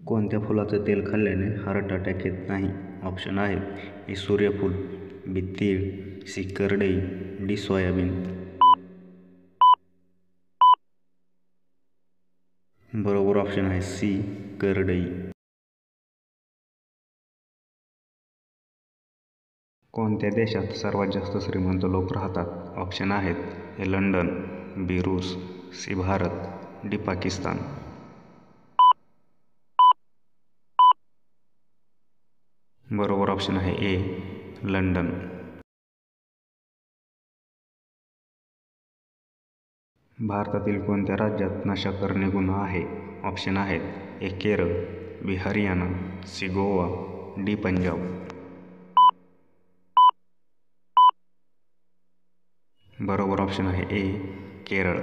कोणत्या फुलाचं तेल खाल्ल्याने हार्ट अटॅक येत नाही? ऑप्शन आहेत: ए सूर्यफूल, बी तीळ, सी करडई, डी सोयाबीन. बरोबर ऑप्शन आहे सी करडई. कोणत्या देशात सर्वात जास्त श्रीमंत लोक राहतात? ऑप्शन आहेत: ए लंडन, बी रूस, सी भारत, डी पाकिस्तान. बरोबर ऑप्शन आहे ए लंडन. भारतातील कोणत्या राज्यात नशाकरणी गुन्हा आहे? ऑप्शन आहेत: A Kerala, B Haryana, C Goa, D Punjab. बरोबर ऑप्शन आहे ए केरळ.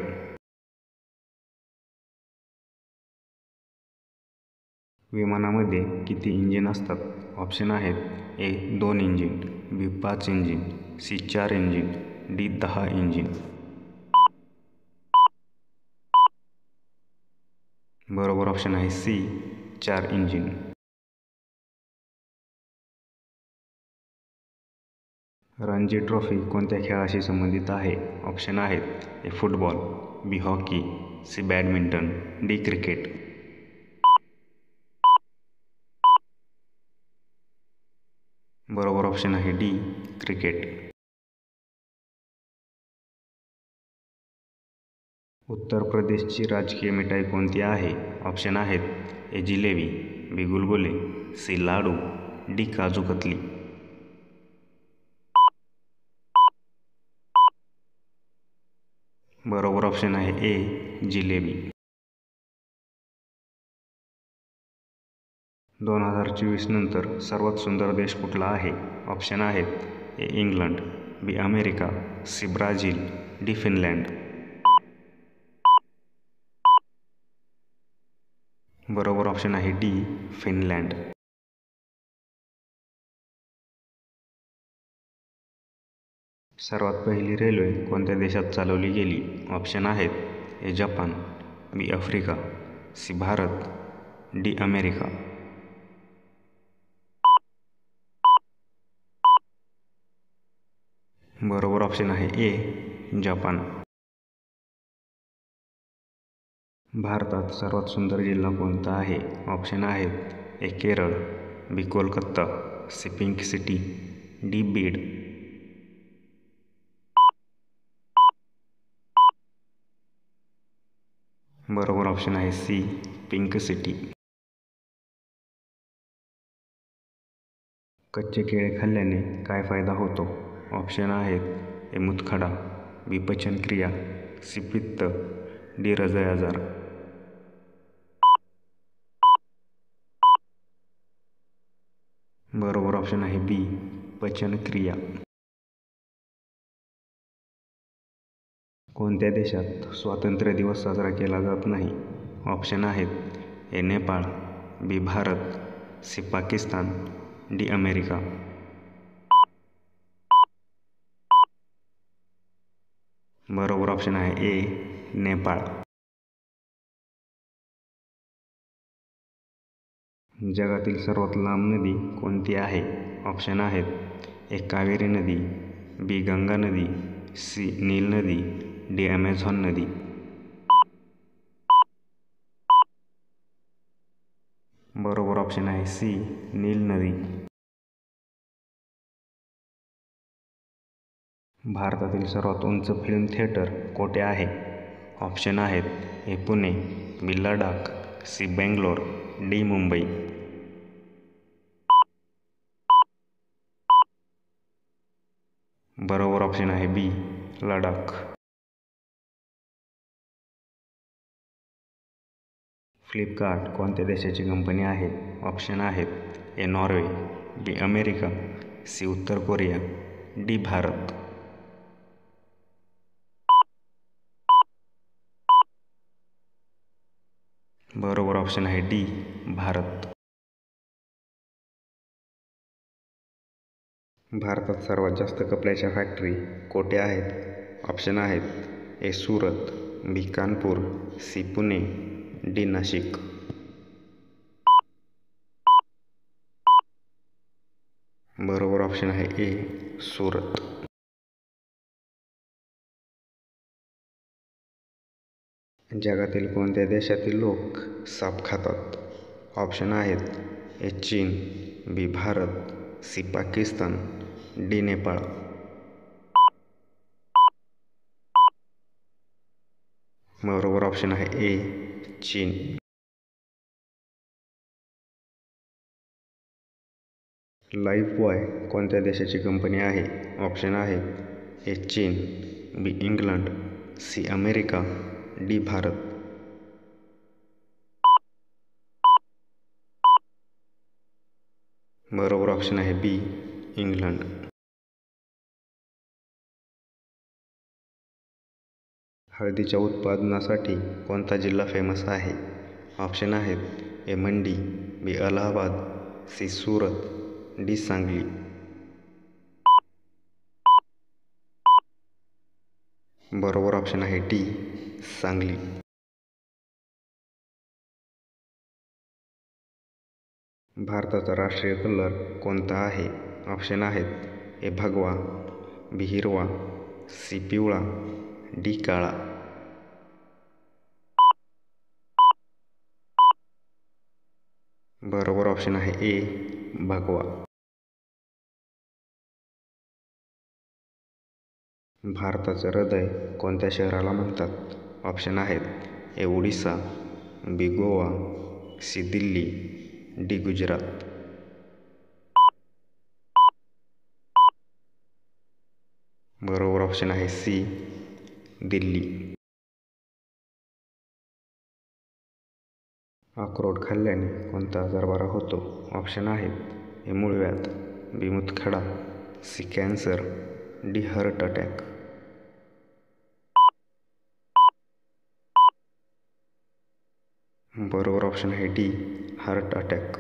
विमानामध्ये किती इंजिन असतात? ऑप्शन आहेत: A 2 engine, B 5 engine, C 4 engine, D 10 engine. बरोबर ऑप्शन आहे सी 4 इंजिन. रणजी ट्रॉफी कोणत्या खेळाशी संबंधित आहे? ऑप्शन आहेत: A football, B hockey, C badminton, D cricket. बरोबर ऑप्शन आहे डी क्रिकेट. उत्तर प्रदेशची राजकीय मिठाई कोणती आहे? ऑप्शन आहेत: A jalebi, B gulgule, C laddu, D kaju katli. बरोबर ऑप्शन आहे ए जिलेबी. 2024 नंतर सर्वात सुंदर देश कुठला आहे? ऑप्शन आहेत: A England, B America, C Brazil, D Finland. बरोबर ऑप्शन आहे डी फिनलँड. सर्वात पहिली रेल्वे कोणत्या देशात चालवली गेली? ऑप्शन आहेत: A Japan, B Africa, C Bharat, D America. बरोबर ऑप्शन आहे ए जपान. भारतात सर्वात सुंदर जिल्हा कोणता आहे? ऑप्शन आहेत: A Kerala, B Kolkata, C pink city, D Beed. बरोबर ऑप्शन आहे सी पिंक सिटी. कच्चे केळे खाल्ल्याने काय फायदा होतो? ऑप्शन आहेत: ए मूतखडा, बी पचनक्रिया, सी पित्त, डी हृदय आजार. बरोबर ऑप्शन आहे बी पचनक्रिया. कोणत्या देशात स्वातंत्र्य दिवस साजरा केला जात नाही? ऑप्शन आहेत: A Nepal, B Bharat, C Pakistan, D America. बरोबर ऑप्शन आहे ए नेपाळ. जगातील सर्वात लांब नदी कोणती आहे? ऑप्शन आहेत: ए कावेरी नदी, बी गंगा नदी, सी नील नदी, डी ॲमेझॉन नदी. बरोबर ऑप्शन आहे सी नील नदी. भारतातील सर्वात उंच फिल्म थिएटर कोठे आहे? ऑप्शन आहेत: ए पुणे, बी लडाख, सी बेंगलोर, डी मुंबई. बरोबर ऑप्शन आहे बी लडाख. फ्लिपकार्ट कोणत्या देशाची कंपनी आहे? ऑप्शन आहेत: A Norway, B America, C उत्तर कोरिया, डी भारत. बरोबर ऑप्शन आहे डी भारत. भारतात सर्वात जास्त कपड्याच्या फॅक्टरी कोठे आहेत? ऑप्शन आहेत: ए सुरत, बी कानपूर, सी पुणे, डी नाशिक. बरोबर ऑप्शन आहे ए सुरत. जगातील कोणत्या देशातील लोक साप खातात? ऑप्शन आहेत ए चीन, बी भारत, सी पाकिस्तान, डी नेपाळ. बरोबर ऑप्शन आहे ए चीन. लाईफबॉय कोणत्या देशाची कंपनी आहे? ऑप्शन आहे ए चीन, B England, C America, D Bharat. बरोबर ऑप्शन आहे बी इंग्लंड. हळदीच्या उत्पादनासाठी कोणता जिल्हा फेमस आहे? ऑप्शन आहेत ए मंडी, बी अलाहाबाद, सी सुरत, डी सांगली. बरोबर ऑप्शन आहे डी सांगली. भारताचा राष्ट्रीय कलर कोणता आहे? ऑप्शन आहेत ए भगवा, बी हिरवा, सी पिवळा, डी काळा. बरोबर ऑप्शन आहे ए भगवा. भारताचं हृदय कोणत्या शहराला म्हणतात? ऑप्शन आहेत ए ओडिसा, बी गोवा, सी दिल्ली, डी गुजरात. बरोबर ऑप्शन आहे सी दिल्ली. अक्रोड खाल्ल्याने कोणता आजार बरा होतो? ऑप्शन आहेत ए मूळव्याध, बी मूतखडा, C cancer, D heart attack. बरोबर ऑप्शन आहे डी हार्ट अटॅक.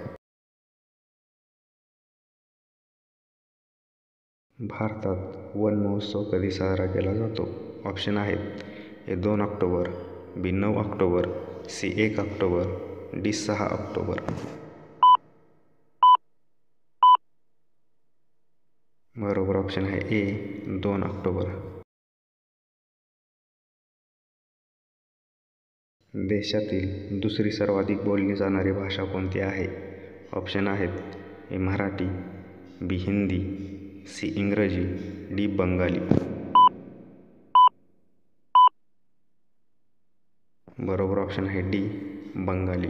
भारतात वन महोत्सव कधी साजरा केला जातो? ऑप्शन आहेत A 2 October, B 9 October, C 1 October, D 6 October. बरोबर ऑप्शन आहे ए 2 ऑक्टोबर. देशातील दुसरी सर्वाधिक बोलली जाणारी भाषा कोणती आहे? ऑप्शन आहेत ए मराठी, बी हिंदी, सी इंग्रजी, डी बंगाली. बरोबर ऑप्शन आहे डी बंगाली.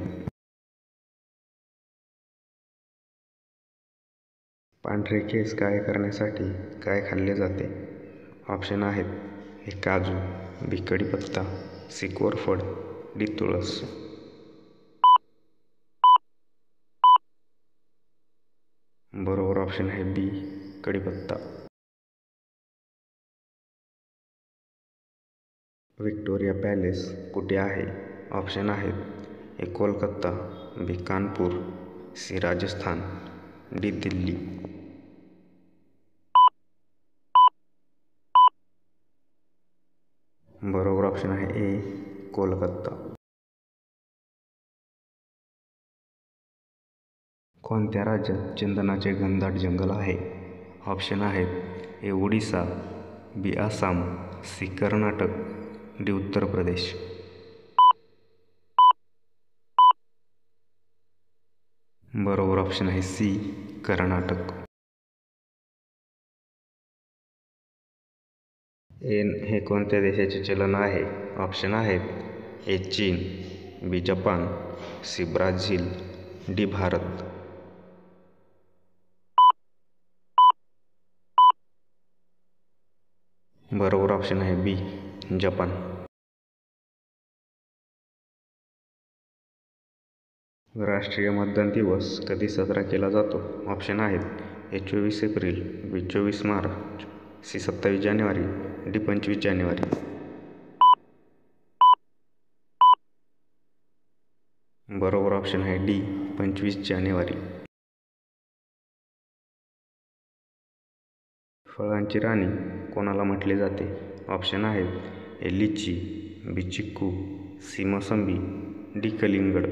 पांढरे केस काळे करण्यासाठी काय खाल्ले जाते? ऑप्शन आहेत ए काजू, बी कढीपत्ता, सी कोरफड, डी तुळस. बरोबर ऑप्शन आहे बी कढीपत्ता. व्हिक्टोरिया पॅलेस कुठे आहे? ऑप्शन आहेत ए कोलकाता, बी कानपूर, सी राजस्थान, डी दिल्ली. बरोबर ऑप्शन आहे ए कोलकाता. कोणत्या राज्यात चंदनाचे घनदाट जंगल आहे? ऑप्शन आहेत ए ओडिसा, बी आसाम, सी कर्नाटक, डी उत्तर प्रदेश. बरोबर ऑप्शन आहे सी कर्नाटक. एन हे कोणत्या देशाचे चलन आहे? ऑप्शन आहेत ए चीन, B Japan, C Brazil, D Bharat. बरोबर ऑप्शन आहे बी जपान. राष्ट्रीय मतदान दिवस कधी साजरा केला जातो? ऑप्शन आहेत ए 24 एप्रिल, बी 24 मार्च, सी 27 जानेवारी, डी 25 जानेवारी. बरोबर ऑप्शन आहे डी 25 जानेवारी. फळांची राणी कोणाला म्हटले जाते? ऑप्शन आहेत ए लिची, बी चिक्कू, सी मोसंबी, डी कलिंगड.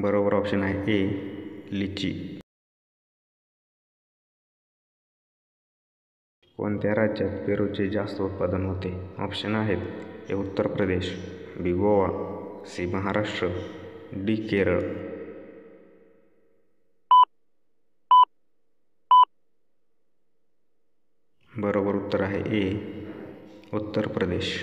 बरोबर ऑप्शन आहे ए लिची. कोणत्या राज्यात पेरूचे जास्त उत्पादन होते? ऑप्शन आहेत ए उत्तर प्रदेश, बी गोवा, सी महाराष्ट्र, डी केरळ. बरोबर उत्तर आहे ए उत्तर प्रदेश.